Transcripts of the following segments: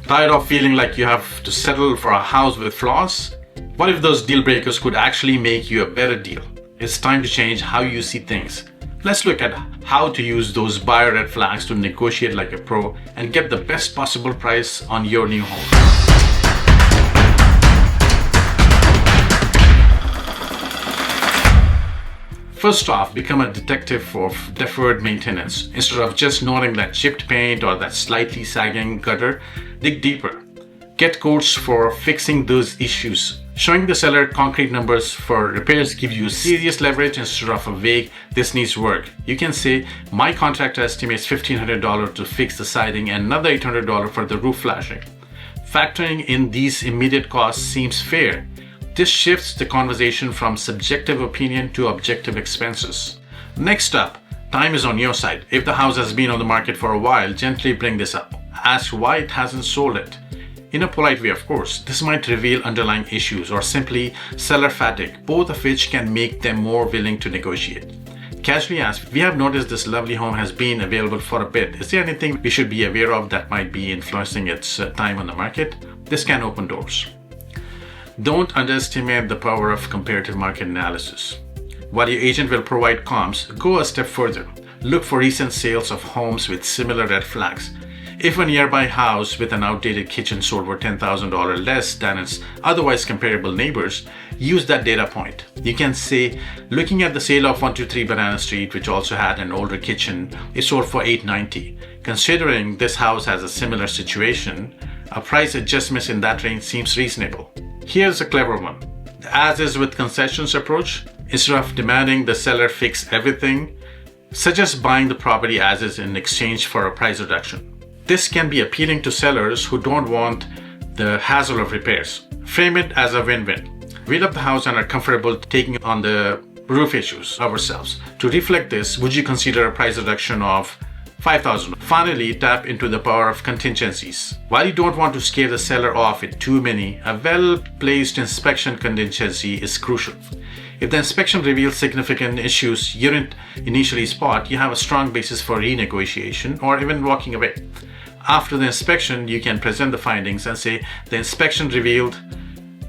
Tired of feeling like you have to settle for a house with flaws? What if those deal breakers could actually make you a better deal? It's time to change how you see things. Let's look at how to use those buyer red flags to negotiate like a pro and get the best possible price on your new home. First off, become a detective of deferred maintenance. Instead of just noting that chipped paint or that slightly sagging gutter, dig deeper. Get quotes for fixing those issues. Showing the seller concrete numbers for repairs gives you serious leverage instead of a vague, "this needs work." You can say, "My contractor estimates $1,500 to fix the siding and another $800 for the roof flashing." Factoring in these immediate costs seems fair. This shifts the conversation from subjective opinion to objective expenses. Next up, time is on your side. If the house has been on the market for a while, gently bring this up. Ask why it hasn't sold it. In a polite way, of course. This might reveal underlying issues or simply seller fatigue, both of which can make them more willing to negotiate. Casually ask, "We have noticed this lovely home has been available for a bit. Is there anything we should be aware of that might be influencing its time on the market?" This can open doors. Don't underestimate the power of comparative market analysis. While your agent will provide comps, go a step further. Look for recent sales of homes with similar red flags. If a nearby house with an outdated kitchen sold for $10,000 less than its otherwise comparable neighbors, use that data point. You can say, "Looking at the sale of 123 Banana Street, which also had an older kitchen, it sold for $890. Considering this house has a similar situation, a price adjustment in that range seems reasonable." Here's a clever one. The as is with concessions approach. Instead of demanding the seller fix everything, suggest buying the property as is in exchange for a price reduction. This can be appealing to sellers who don't want the hassle of repairs. Frame it as a win-win. We love the house and are comfortable taking on the roof issues ourselves. To reflect this, would you consider a price reduction of $5,000? Finally, tap into the power of contingencies. While you don't want to scare the seller off with too many, a well-placed inspection contingency is crucial. If the inspection reveals significant issues you didn't initially spot, you have a strong basis for renegotiation or even walking away. After the inspection, you can present the findings and say, "The inspection revealed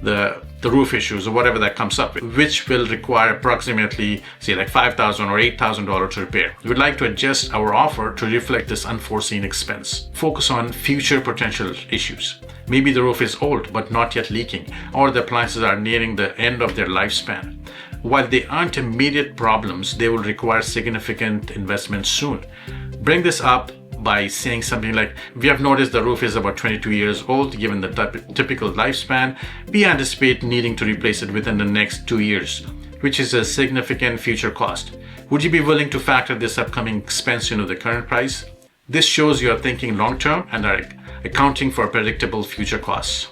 the roof issues," or whatever that comes up with, which will require approximately, say, like $5,000 or $8,000 to repair. We would like to adjust our offer to reflect this unforeseen expense. Focus on future potential issues. Maybe the roof is old but not yet leaking, or the appliances are nearing the end of their lifespan. While they aren't immediate problems, they will require significant investment soon. Bring this up by saying something like, "We have noticed the roof is about 22 years old. Given the typical lifespan, we anticipate needing to replace it within the next 2 years, which is a significant future cost. Would you be willing to factor this upcoming expense into the current price?" This shows you are thinking long-term and are accounting for predictable future costs.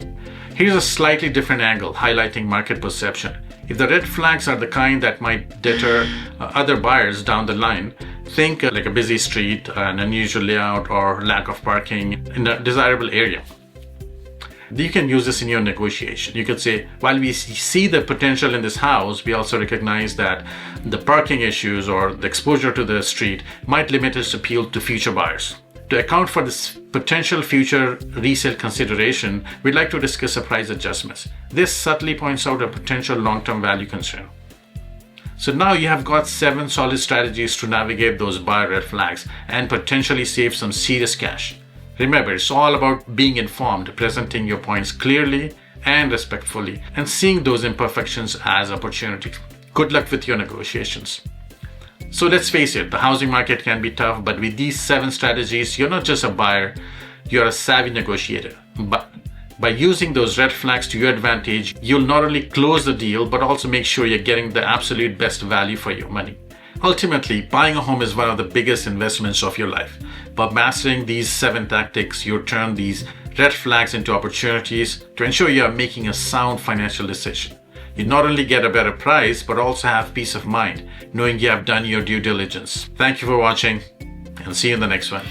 Here's a slightly different angle, highlighting market perception. If the red flags are the kind that might deter other buyers down the line, think like a busy street, an unusual layout, or lack of parking in a desirable area. You can use this in your negotiation. You could say, "While we see the potential in this house, we also recognize that the parking issues or the exposure to the street might limit its appeal to future buyers. To account for this potential future resale consideration, we'd like to discuss a price adjustment. This subtly points out a potential long-term value concern." So now you have got 7 solid strategies to navigate those buyer red flags and potentially save some serious cash. Remember, it's all about being informed, presenting your points clearly and respectfully, and seeing those imperfections as opportunities. Good luck with your negotiations. So let's face it, the housing market can be tough, but with these 7 strategies, you're not just a buyer, you're a savvy negotiator. But by using those red flags to your advantage, you'll not only close the deal, but also make sure you're getting the absolute best value for your money. Ultimately, buying a home is one of the biggest investments of your life. By mastering these 7 tactics, you turn these red flags into opportunities to ensure you are making a sound financial decision. You not only get a better price, but also have peace of mind, knowing you have done your due diligence. Thank you for watching, and see you in the next one.